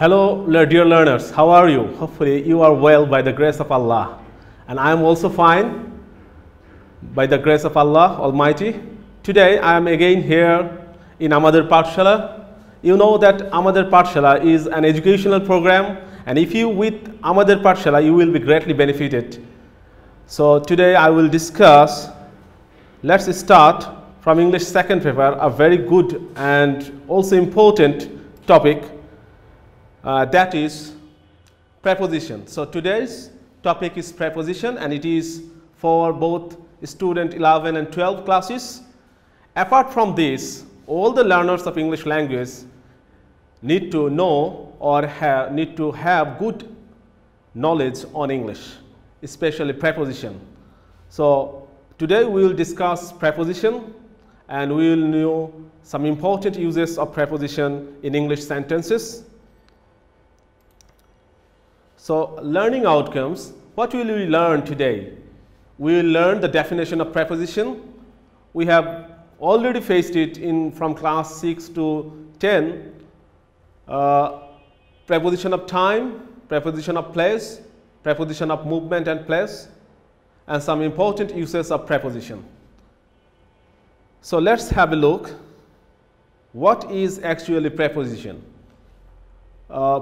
Hello, dear learners. How are you? Hopefully, you are well by the grace of Allah. And I am also fine by the grace of Allah Almighty. Today, I am again here in Amader Pathshala. You know that Amader Pathshala is an educational program, and if you with Amader Pathshala, you will be greatly benefited. So today, I will discuss. Let's start from English second paper, a very good and also important topic. That is preposition. So today's topic is preposition, and it is for both student 11 and 12 classes. Apart from this, all the learners of English language need to know or need to have good knowledge on English, especially preposition. So today we will discuss preposition, and we will know some important uses of preposition in English sentences. So learning outcomes, what will we learn today? We will learn the definition of preposition. We have already faced it from class 6 to 10. Preposition of time, preposition of place, preposition of movement and place, and some important uses of preposition. So let's have a look. What is actually preposition?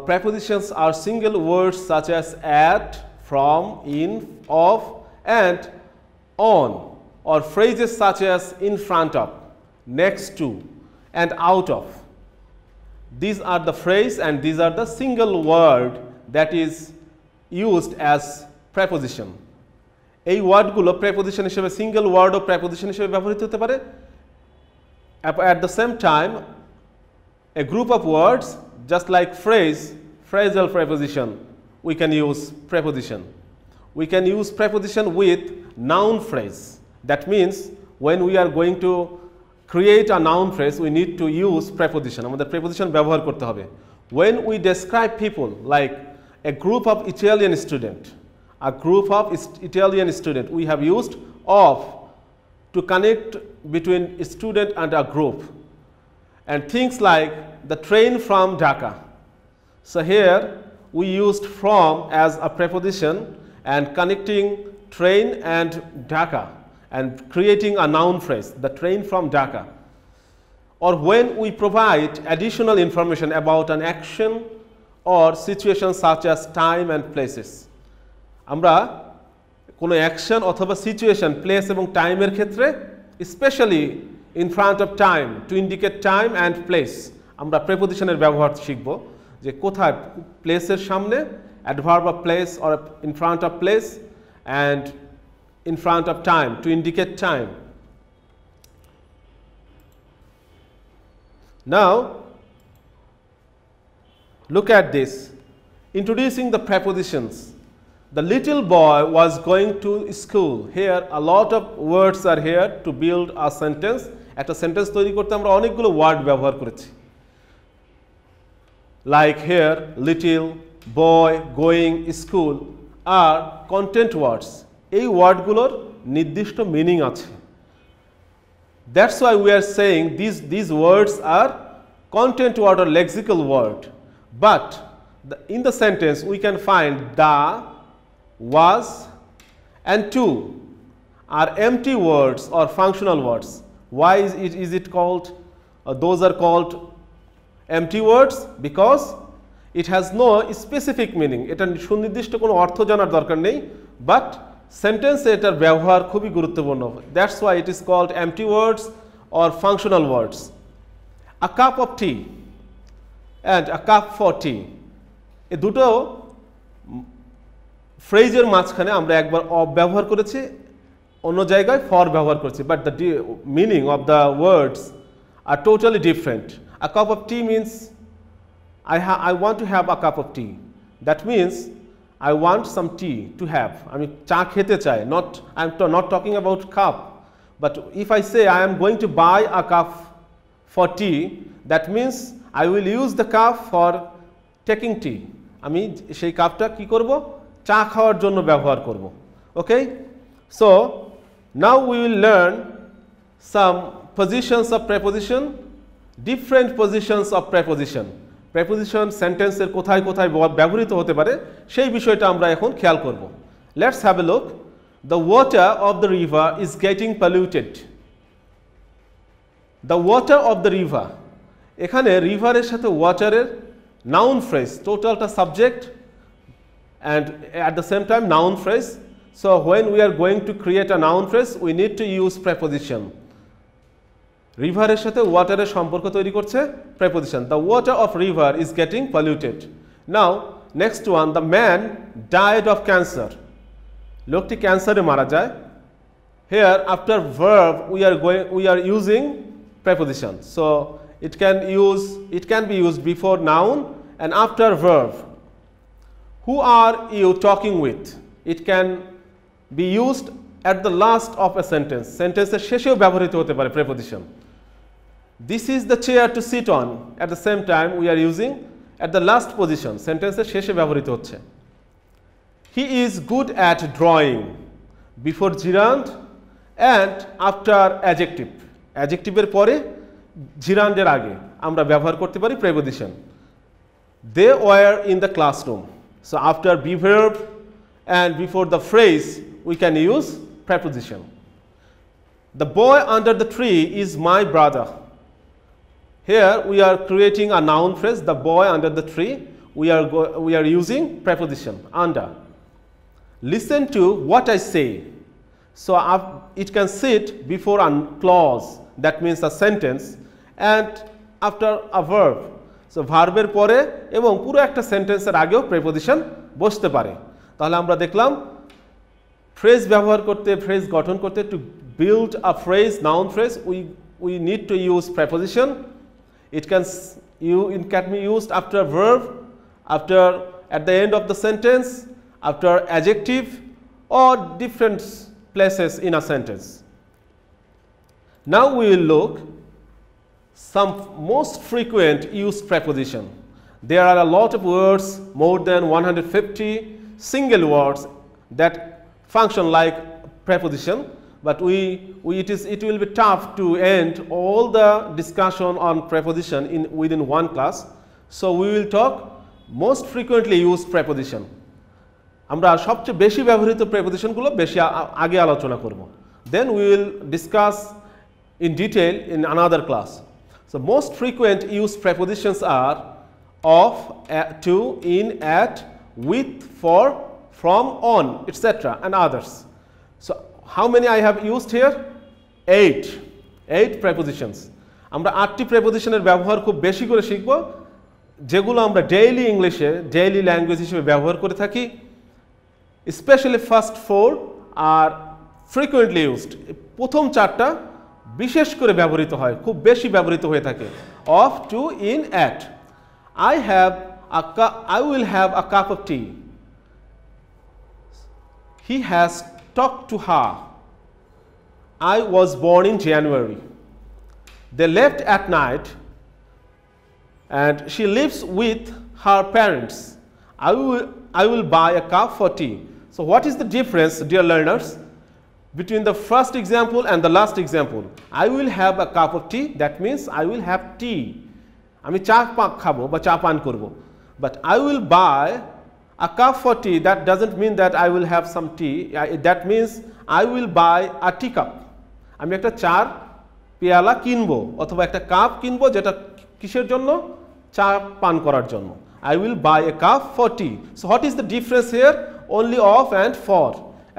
Prepositions are single words such as at, from, in, of, and, on, or phrases such as in front of, next to, and out of. These are the phrase, and these are the single word that is used as preposition. এই ওয়ার্ডগুলো preposition হিসেবে single word ও preposition হিসেবে ব্যবহৃত হতে পারে. At the same time, a group of words just like phrase, phrasal preposition, we can use preposition. We can use preposition with noun phrase. That means when we are going to create a noun phrase, we need to use preposition. আমাদের preposition ব্যবহার করতে হবে. When we describe people like a group of Italian student, we have used of to connect between a student and a group. And things like the train from Dhaka. So here we used from as a preposition and connecting train and Dhaka and creating a noun phrase, the train from Dhaka. Or when we provide additional information about an action or situation such as time and places. আমরা কোনো action অথবা situation, place এবং time এর ক্ষেত্রে especially in front of time, to indicate time and place, আমরা preposition এর ব্যবহার শিখব যে কোথায় place এর সামনে adverb of place or in front of place and in front of time to indicate time. Now look at this. Introducing the prepositions. The little boy was going to school. Here a lot of words are here to build a sentence. একটা sentence তৈরি করতে আমরা অনেকগুলো word ব্যবহার করেছি, like here little, boy, going, school are content words. এই ওয়ার্ডগুলোর নির্দিষ্ট meaning আছে. That's why we are saying these words are content word or lexical word. But in the sentence we can find the, was, and to are empty words or functional words. Why is it called, those are called empty words? Because it has no specific meaning. এটা সুনির্দিষ্ট কোনো অর্থ জানার দরকার নেই, but sentence এটার ব্যবহার খুবই গুরুত্বপূর্ণ. That's why it is called empty words or functional words. A cup of tea and a cup for tea. এই দুটো ফ্রেজের মাঝখানে আমরা একবার of ব্যবহার করেছি, অন্য জায়গায় for ব্যবহার করছি, but the meaning of the words are totally different. A cup of tea means I want to have a cup of tea. That means I want some tea to have. আমি চা খেতে চাই. I'm not talking about cup, but if I say I am going to buy a cup for tea, that means I will use the cup for taking tea. আমি সেই কাপটা কি করব? চা খাওয়ার জন্য ব্যবহার করব. Okay? So now we will learn some positions of preposition, different positions of preposition. Preposition সেন্টেন্সের কোথায় কোথায় ব্যবহৃত হতে পারে সেই বিষয়টা আমরা এখন খেয়াল করব let's have a look the water of the river is getting polluted the water of the river এখানে রিভারের সাথে ওয়াটারের নাউন ফ্রেজ টোটালটা subject and at the same time noun phrase. So when we are going to create a noun phrase we need to use preposition. রিভারের সাথে ওয়াটারের সম্পর্ক তৈরি করছে preposition. The water of river is getting polluted. Now next one, the man died of cancer. লোকটি ক্যান্সারে মারা যায়. Here after verb we are using preposition. So it can be used before noun and after verb. Who are you talking with? It can be used at the last of a sentence. Sentence এর শেষেও ব্যবহৃত হতে পারে preposition. This is the chair to sit on. At the same time we are using at the last position. Sentence এর শেষে ব্যবহৃত হচ্ছে. He is good at drawing. Before gerund and after adjective. Adjective এর পরে gerund এর আগে আমরা ব্যবহার করতে পারি preposition. They were in the classroom. So after be verb and before the phrase we can use preposition. The boy under the tree is my brother. Here we are creating a noun phrase, the boy under the tree. We are using preposition under. Listen to what I say. So it can sit before a clause, that means a sentence, and after a verb. So ভার্বের পরে এবং পুরো একটা সেন্টেন্সের আগেও preposition বসতে পারে তাহলে আমরা দেখলাম ফ্রেজ ব্যবহার করতে ফ্রেজ গঠন করতে to build a phrase noun phrase we need to use preposition it can be used after verb at the end of the sentence after adjective or different places in a sentence. Now we will look some most frequent used preposition. There are a lot of words, more than 150 single words that function like preposition, but it will be tough to end all the discussion on preposition within one class. So we will talk most frequently used preposition. আমরা সবচেয়ে বেশি ব্যবহৃত preposition গুলো বেশি আগে আলোচনা করব. Then we will discuss in detail in another class. So most frequent used prepositions are of, to, in, at, with, for, from, on, etc. and others. So how many I have used here? 8 prepositions. আমরা 8টি prepositionের ব্যবহার খুব বেশি করে শিখব যেগুলো আমরা daily ইংলিশে ডেইলি ল্যাঙ্গুয়েজ হিসেবে ব্যবহার করে থাকি especially first 4 are frequently used. প্রথম 4টা বিশেষ করে ব্যবহৃত হয় খুব বেশি ব্যবহৃত হয়ে থাকে of, to, in, at. I will have a cup of tea. He has talked to her. I was born in January. They left at night and she lives with her parents. I will buy a cup for tea. So what is the difference, dear learners, between the first example and the last example? I will have a cup of tea, that means I will have tea. আমি চা খাবো বা চা পান করব. But I will buy a cup for tea, that doesn't mean that I will have some tea. That means I will buy a teacup. আমি একটা চার পেয়ালা কিনবো অথবা একটা কাপ কিনবো যেটা কিসের জন্য চা পান করার জন্য. I will buy a cup for tea. So what is the difference here? Only of and for,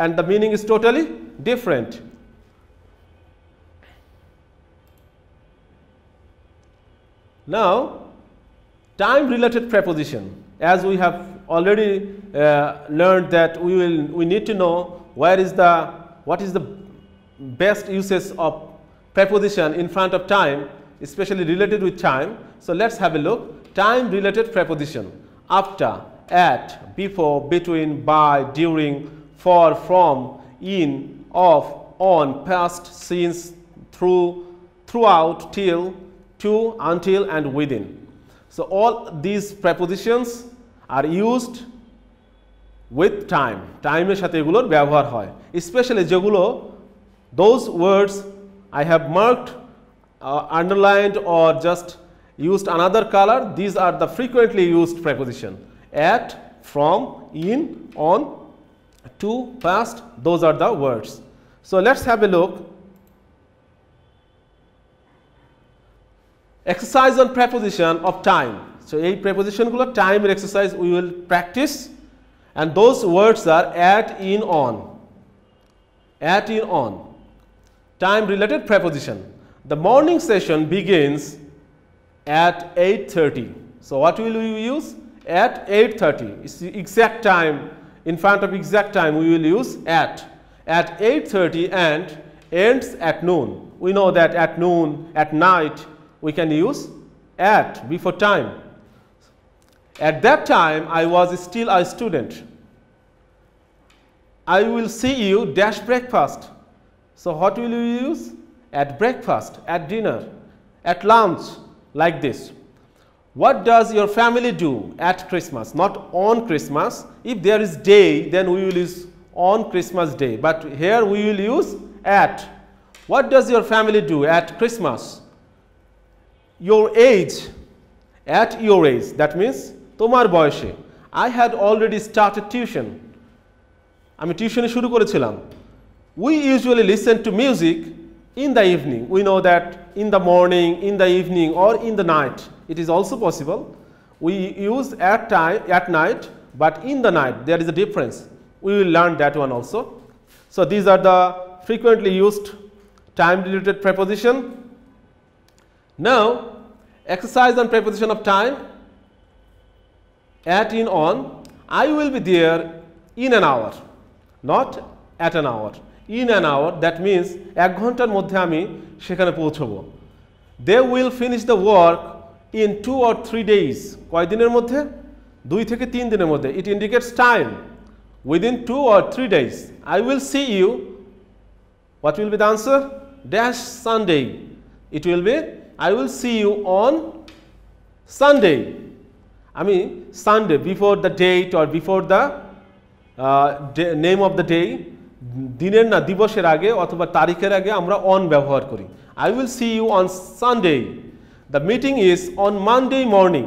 and the meaning is totally different. Now time related preposition, as we have already learned that we need to know what is the best uses of preposition in front of time, especially related with time. So let's have a look. Time related preposition: after, at, before, between, by, during, for, from, in, of, on, past, since, through, throughout, till, to, until, and within. So all these prepositions are used with time. Time এর সাথে এগুলোর ব্যবহার হয়, especially যেগুলো those words I have marked, underlined, or just used another color. These are the frequently used preposition. At, from, in, on, to, past, those are the words. So let's have a look. Exercise on preposition of time. So a preposition gulo time exercise we will practice, and those words are at, in, on. At, in, on. Time related preposition. The morning session begins at 8:30. So what will we use? At 8:30. It's the exact time. In front of exact time we will use at. At 8:30 and ends at noon. We know that at noon, at night, we can use at before time. At that time, I was still a student. I will see you dash breakfast. So what will you use? At breakfast, at dinner, at lunch, like this. What does your family do at Christmas? Not on Christmas. If there is day, then we will use on Christmas day. But here we will use at. What does your family do at Christmas? Your age. At your age. That means তোমার বয়সে. I had already started tuition. আমি টিউশনে শুরু করেছিলাম. We usually listen to music in the evening. We know that in the morning, in the evening, or in the night. It is also possible. We use at night, but in the night there is a difference. We will learn that one also. So these are the frequently used time-related preposition. Now, exercise on preposition of time. At, in, on. I will be there in an hour, not at an hour. In an hour, that means এক ঘন্টার মধ্যে আমি সেখানে পৌঁছবো. They will finish the work in 2 or 3 days. কয় দিনের মধ্যে? 2 থেকে 3 দিনের মধ্যে. It indicates time. Within 2 or 3 days. I will see you. What will be the answer? Dash Sunday. It will be I will see you on Sunday. আমি Sunday before the date or before the name of the day. দিনের না দিবসের আগে অথবা তারিখের আগে আমরা on ব্যবহার করি. I will see you on Sunday. The meeting is on Monday morning.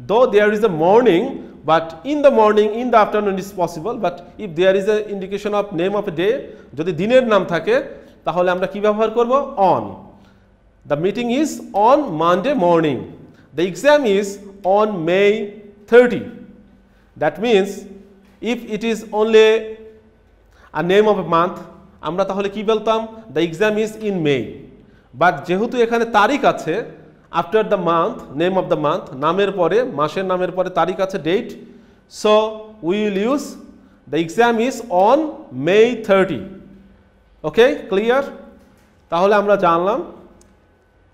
Though there is a morning, but in the morning, in the afternoon is possible. But if there is an indication of name of a day, যদি দিনের নাম থাকে তাহলে আমরা কি ব্যবহার করব? On. The meeting is on Monday morning. The exam is on May 30. That means if it is only a name of a month, আমরা তাহলে কি বলতাম? The exam is in May. But যেহেতু এখানে তারিখ আছে, after the month, name of the month, নামের পরে, মাসের নামের পরে তারিখ আছে, date. So we will use the exam is on May 30. Okay, clear? তাহলে আমরা জানলাম.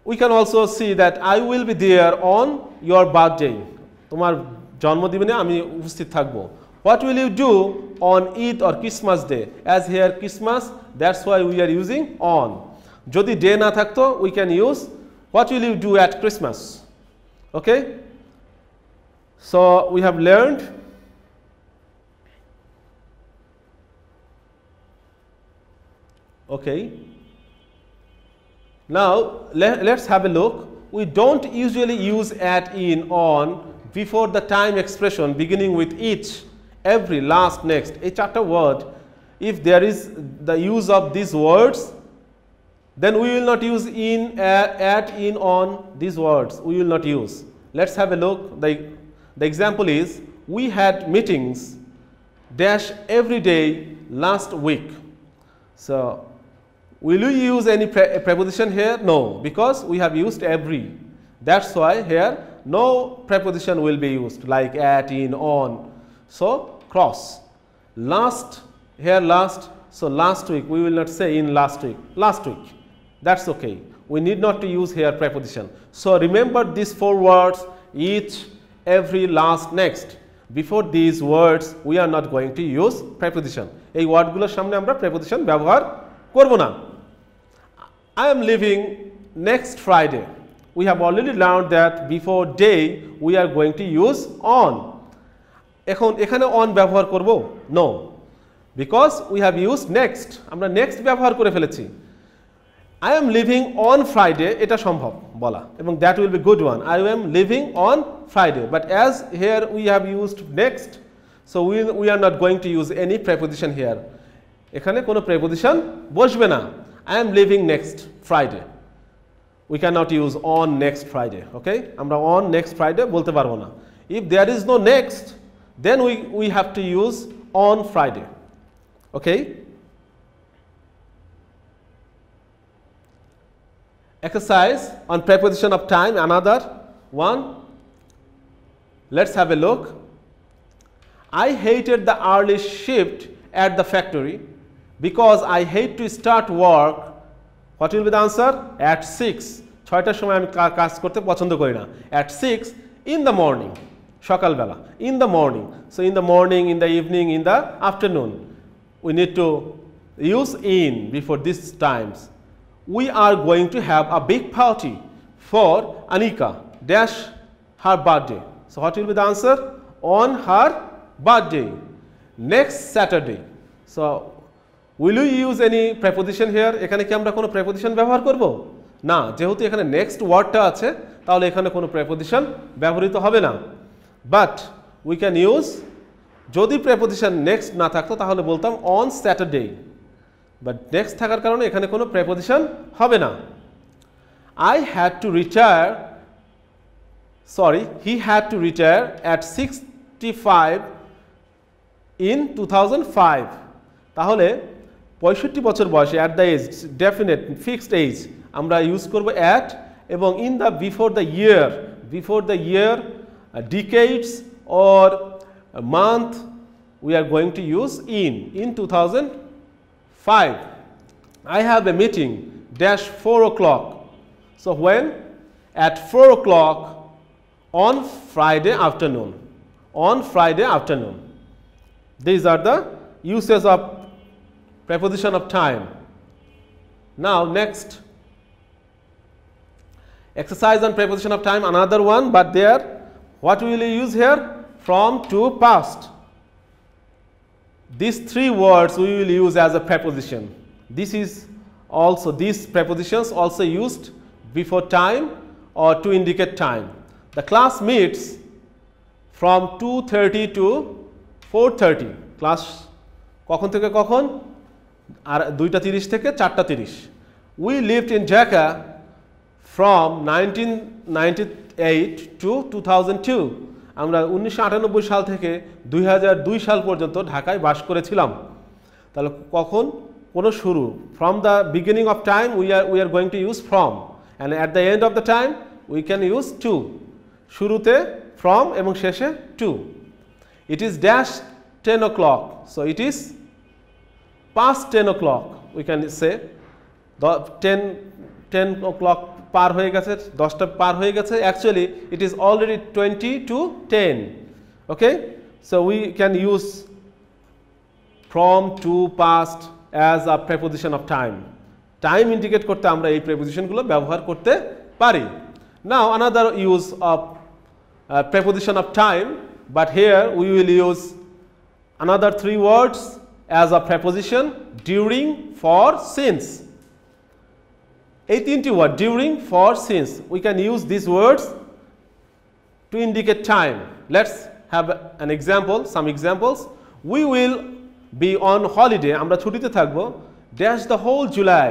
We can also see that I will be there on your birthday. তোমার জন্মদিনে আমি উপস্থিত থাকব. What will you do on Eid or Christmas day? As here Christmas, that's why we are using on. যদি day না থাকতো, we can use what will you do at Christmas? Okay? So we have learned okay. Now let's have a look. We don't usually use at, in, on before the time expression beginning with each, every, last, next. A chapter word, if there is the use of these words, then we will not use in, at, in, on, these words. We will not use. Let's have a look. The example is, we had meetings dash every day last week. So will you use any preposition here? No, because we have used every. That's why here no preposition will be used like at, in, on. So cross. Last, here last. So last week, we will not say in last week. Last week. That's okay. We need not to use here preposition. So remember these 4 words, each, every, last, next. Before these words, we are not going to use preposition. এই ওয়ার্ডগুলোর সামনে আমরা preposition ব্যবহার করব না. I am leaving next Friday. We have already learned that before day we are going to use on. এখন এখানে on ব্যবহার করব? No. Because we have used next. আমরা next ব্যবহার করে ফেলেছি. I am leaving on Friday, এটা সম্ভব. বলা এবং that will be good one. I am leaving on Friday. But as here we have used next, so we are not going to use any preposition here. এখানে কোনো preposition বসবে না. I am leaving next Friday. We cannot use on next Friday. Okay? আমরা on next Friday বলতে পারবো না. If there is no next, then we have to use on Friday. Okay? Exercise on preposition of time, another one. Let's have a look. I hated the early shift at the factory because I hate to start work. What will be the answer? At 6. 6টার সময় আমি কাজ করতে পছন্দ করি না. At 6 in the morning. সকালবেলা. In the morning. So in the morning, in the evening, in the afternoon. We need to use in before these times. We are going to have a big party for Anika dash her birthday. So what will be the answer? On her birthday next Saturday. So will you use any preposition here? এখানে কি আমরা কোনো preposition ব্যবহার করব? না, যেহেতু এখানে next ওয়ার্ডটা আছে তাহলে এখানে কোনো preposition ব্যবহৃত হবে না। But we can use, যদি preposition next না থাকতো তাহলে বলতাম on Saturday. But next থাকার কারণে এখানে কোনো preposition হবে না। He had to retire at 65 in 2005. তাহলে 65 বছর বয়সে at the age, definite fixed age আমরা ইউজ করব at এবং in the before the year, decades or month we are going to use in 2005. I have a meeting dash 4 o'clock. So when? At 4 o'clock on Friday afternoon. On Friday afternoon. These are the uses of preposition of time. Now next. Exercise on preposition of time, another one, but there, what will you use here? From to past. These three words we will use as a preposition. These prepositions also used before time or to indicate time. The class meets from 2:30 to 4:30. Class কখন থেকে কখন? আর 2:30 থেকে 4:30. We lived in Dhaka from 1998 to 2002. আমরা 1998 সাল থেকে 2002 সাল পর্যন্ত ঢাকায় বাস করেছিলাম। তাহলে কখন? কোনো শুরু। From the beginning of time we are going to use from, and at the end of the time we can use to. শুরুতে from এবং শেষে to. It is dash 10 o'clock. So it is past 10 o'clock. We can say 10 o'clock পার হয়ে গেছে, 10টা পার হয়ে গেছে। Actually it is already 20 to 10. Okay, so we can use from to past as a preposition of time. Time indicate করতে আমরা এই preposition গুলো ব্যবহার করতে পারি। Now another use of preposition of time, but here we will use another three words as a preposition: during, for, since. এই তিনটি word during, for, since. We can use these words to indicate time. Let's have an example, some examples. We will be on holiday. আমরা ছুটিতে থাকবো dash the whole July.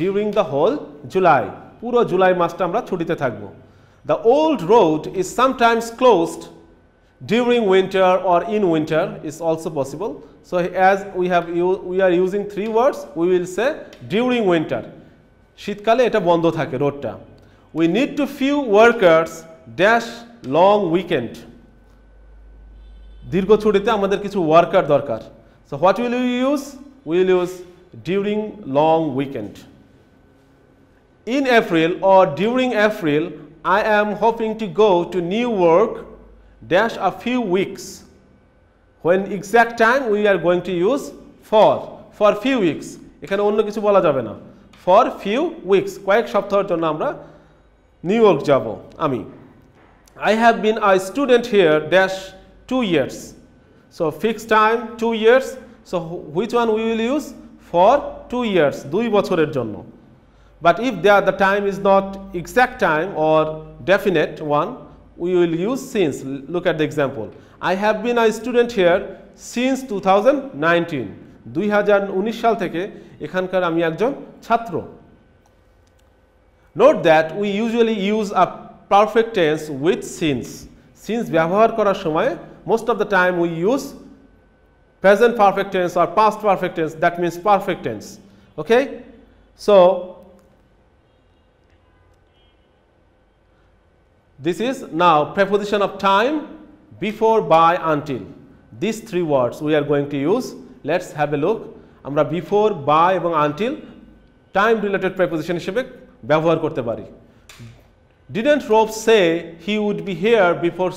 During the whole July. পুরো জুলাই মাসটা আমরা ছুটিতে থাকবো। The old road is sometimes closed during winter or in winter is also possible. So as we are using three words, we will say during winter. শীতকালে এটা বন্ধ থাকে রোডটা। We need to few workers dash long weekend. দীর্ঘ ছুটিতে আমাদের কিছু worker দরকার। So what will we use? We will use during long weekend. In April or during April, I am hoping to go to New York dash a few weeks. When exact time we are going to use for few weeks. এখানে অন্য কিছু বলা যাবে না। For few weeks, কয়েক সপ্তাহের জন্য আমরা নিউ ইয়র্ক যাব আমি। I have been a student here dash 2 years. So fixed time 2 years. So which one we will use? For 2 years, 2 বছরের জন্য। But if the time is not exact time or definite one, we will use since. Look at the example. I have been a student here since 2019. 2019 সাল থেকে এখানকার আমি একজন ছাত্র. Note that we usually use a perfect tense with since. Since ব্যবহার করার সময় most of the time we use present perfect tense or past perfect tense, that means perfect tense. Okay? So this is now preposition of time, before, by, until. These three words we are going to use. Let's have a look. আমরা before, by এবং until time related preposition হিসেবে ব্যবহার করতে পারি. Didn't Rob say he would be here before 6?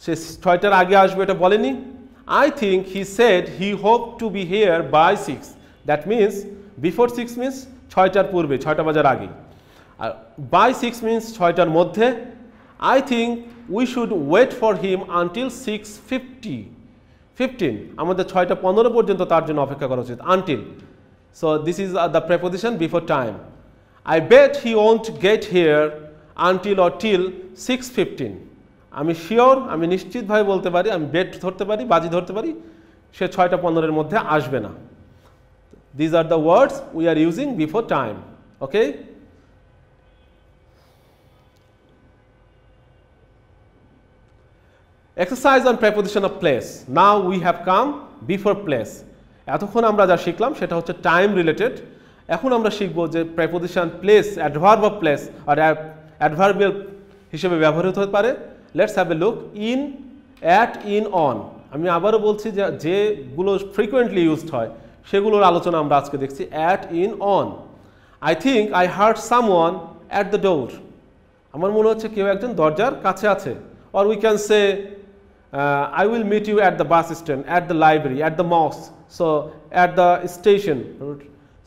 সে 6টার আগে আসবে এটা বলেনি? I think he said he hoped to be here by 6. That means before 6 means 6টার পূর্বে, 6টা বাজার আগে. আর by 6 means 6টার মধ্যে. I think we should wait for him until 6:15. আমাদের 6:15 পর্যন্ত তার জন্য অপেক্ষা করা উচিত. Until. So this is the preposition before time. I bet he won't get here until or till 6:15. আমি শিওর, আমি নিশ্চিতভাবে বলতে পারি, আমি বেট ধরতে পারি, বাজি ধরতে পারি, সে 6:15 মধ্যে আসবে না. These are the words we are using before time. Okay? Exercise on preposition of place. Now we have come before place. এতক্ষণ আমরা যা শিখলাম সেটা হচ্ছে টাইম রিলেটেড. এখন আমরা শিখব যে preposition place, adverb of place or adverbial হিসেবে ব্যবহৃত হতে পারে. Let's have a look. In, at, in, on. আমি আবারও বলছি যে যেগুলো frequently used হয় সেগুলোর আলোচনা আমরা আজকে দেখছি. At, in, on. I think I heard someone at the door. আমার মনে হচ্ছে কেউ একজন দরজার কাছে আছে. Or we can say I will meet you at the bus stand, at the library, at the mosque, so at the station.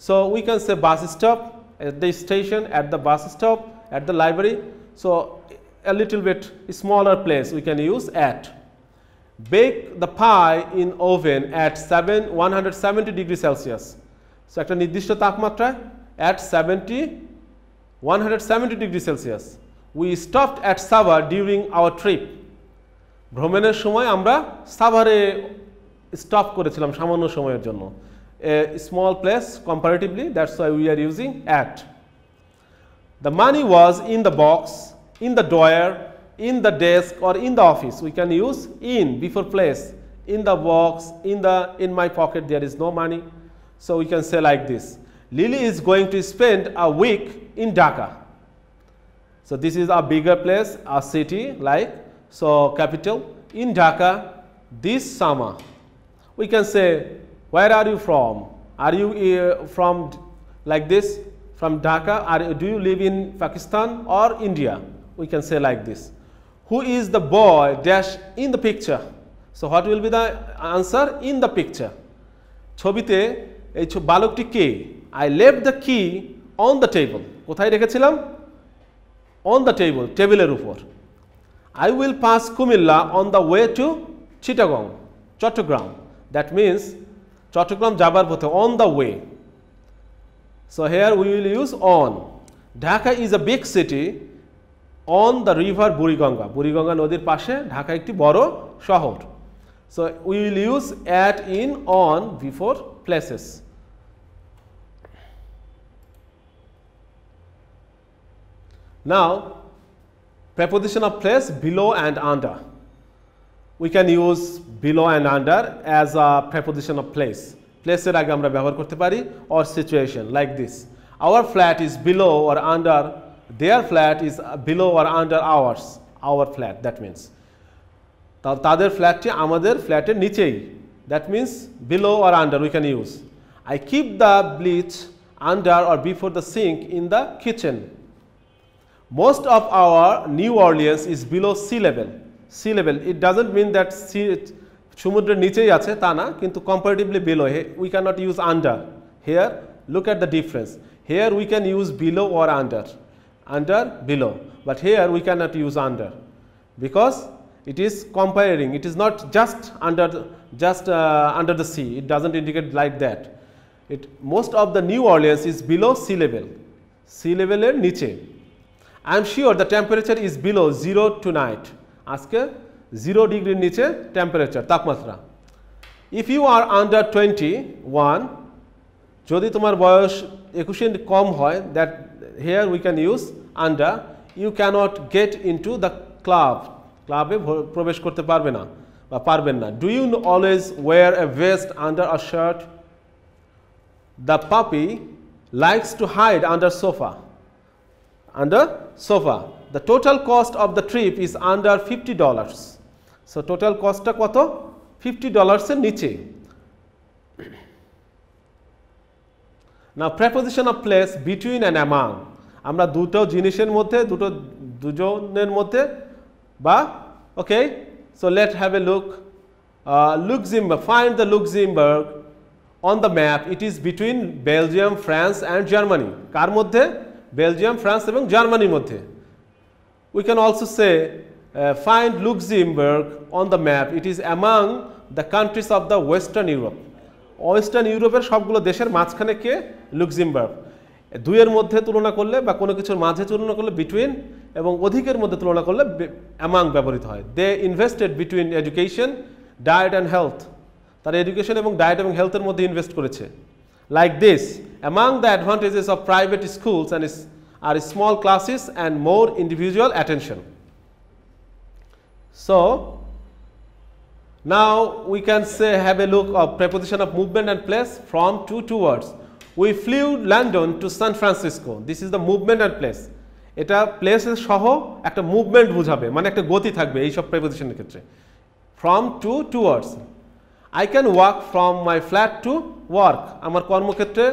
So we can say bus stop, at the station, at the bus stop, at the library. So a little bit smaller place we can use at. Bake the pie in oven at 170 degrees Celsius. So একটা নির্দিষ্ট তাপমাত্রায় at 170 degrees Celsius. We stopped at Sabah during our trip. ভ্রমণের সময় আমরা সাভারে stop করেছিলাম সামান্য সময়ের জন্য. A small place comparatively, that's why we are using at. The money was in the box, in the drawer, in the desk or in the office. We can use in before place. In the box, in my pocket there is no money. So we can say like this. Lily is going to spend a week in Dhaka. So this is a bigger place, a city like, so capital. In Dhaka this summer. We can say, where are you from? Are you from like this? From Dhaka? Do you live in Pakistan or India? We can say like this. Who is the boy dash in the picture? So what will be the answer? In the picture. ছবিতে এই বালকটি কে? I left the key on the table. কোথায় রেখেছিলাম? On the table, টেবিলের উপর. I will pass Kumilla on the way to Chittagong, Chattogram. That means Chattogram যাবার পথে, on the way. So here we will use on. Dhaka is a big city on the river Buriganga. Buriganga নদীর পাশে ঢাকা একটি বড় শহর. So we will use at, in, on before places. Now preposition of place, below and under. We can use below and under as a preposition of place. Place এর আগে আমরা ব্যবহার করতে পারি or situation like this. Our flat is below or under, their flat is below or under ours. Our flat, that means. তাদের ফ্ল্যাটটি আমাদের ফ্ল্যাটের নিচেই. That means below or under we can use. I keep the bleach under or before the sink in the kitchen. Most of our New Orleans is below sea level. Sea level, it doesn't mean that সমুদ্রের নিচেই আছে তা না, কিন্তু comparatively below. We cannot use under. Here look at the difference. Here we can use below or under. Under, below. But here we cannot use under because it is comparing. It is not just under the sea. It doesn't indicate like that. Most of the New Orleans is below sea level. Sea level এর নিচে. I am sure the temperature is below 0 tonight. আজকে 0 ডিগ্রির নিচে temperature তাপমাত্রা. If you are under 21, যদি তোমার বয়স 21 এর কম হয়, that here we can use under, you cannot get into the club. ক্লাবে প্রবেশ করতে পারবে না বা পারবেন না. Do you always wear a vest under a shirt? The puppy likes to hide under sofa. Under sofa. The total cost of the trip is under $50. So total cost টা কত? $50 এর নিচে. Now preposition of place between and among. আমরা দুটো জিনিসের মধ্যে দুজনের মধ্যে বা okay, so let's have a look. Luxembourg, find the Luxembourg on the map. It is between Belgium, France and Germany. কার মধ্যে? Belgium, France এবং জার্মানির মধ্যে. We can also say find Luxembourg on the map. It is among the countries of the Western Europe. Western ইউরোপের সবগুলো দেশের মাঝখানে কে? Luxembourg. দুইয়ের মধ্যে তুলনা করলে বা কোনো কিছুর মাঝে তুলনা করলে বিটুইন এবং অধিকের মধ্যে তুলনা করলে অ্যামাং ব্যবহৃত হয়. They invested between education, diet and health. তারা এডুকেশন এবং ডায়েট এবং হেলথের মধ্যে ইনভেস্ট করেছে. Like this, among the advantages of private schools and are small classes and more individual attention. So now we can say, have a look of preposition of movement and place from two words. We flew London to San Francisco. This is the movement and place. এটা place সহ একটা movement বুঝাবে, মানে একটা গতি থাকবে এই সব প্রেপোজিশনের ক্ষেত্রে. From two words. I can walk from my flat to work. আমার কর্মক্ষেত্রে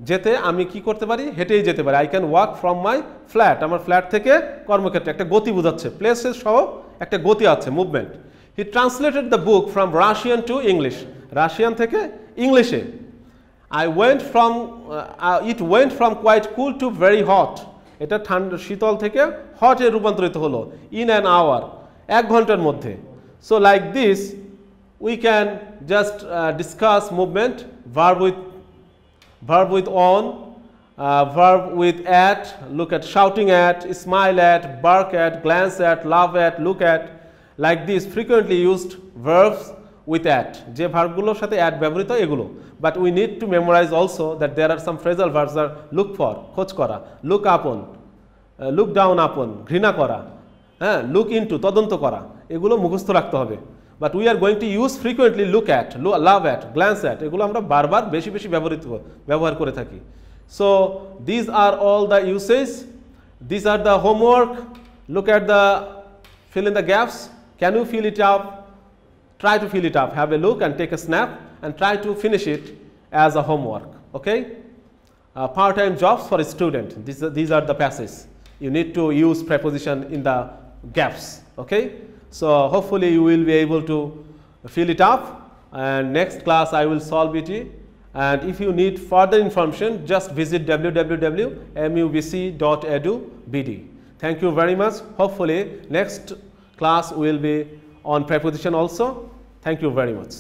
যেতে আমি কি করতে পারি? হেঁটেই যেতে পারি. I can walk from my flat. আমার ফ্ল্যাট থেকে কর্মক্ষেত্রে একটা গতি বোঝাচ্ছে. place সহ একটা গতি আছে, movement. He translated the book from Russian to English. Russian থেকে ইংলিশে. It went from quite cool to very hot. এটা ঠান্ডা শীতল থেকে হটে রূপান্তরিত হলো in an hour. 1 ঘন্টার মধ্যে. So like this we can just discuss movement, verb with on, verb with at, look at, shouting at, smile at, bark at, glance at, laugh at, look at. Like this frequently used verbs with at. যে ভার্বগুলোর সাথে at ব্যবহৃত এগুলো. But we need to memorize also that there are some phrasal verbs that look for, খোঁজ করা, look upon, look down upon, ঘৃণা করা, হ্যাঁ, look into, তদন্ত করা, এগুলো মুখস্থ রাখতে হবে. But we are going to use frequently look at, love at, glance at, এগুলো আমরা বারবার বেশি ব্যবহার করে থাকি. So these are all the uses. These are the homework. Look at the, fill in the gaps. Can you fill it up? Try to fill it up. Have a look and take a snap and try to finish it as a homework. Okay? Part-time jobs for a student. These are the passages. You need to use preposition in the gaps. Okay? So hopefully you will be able to fill it up. And next class I will solve it. And if you need further information, just visit www.mubc.edu.bd. Thank you very much. Hopefully next class will be on preposition also. Thank you very much.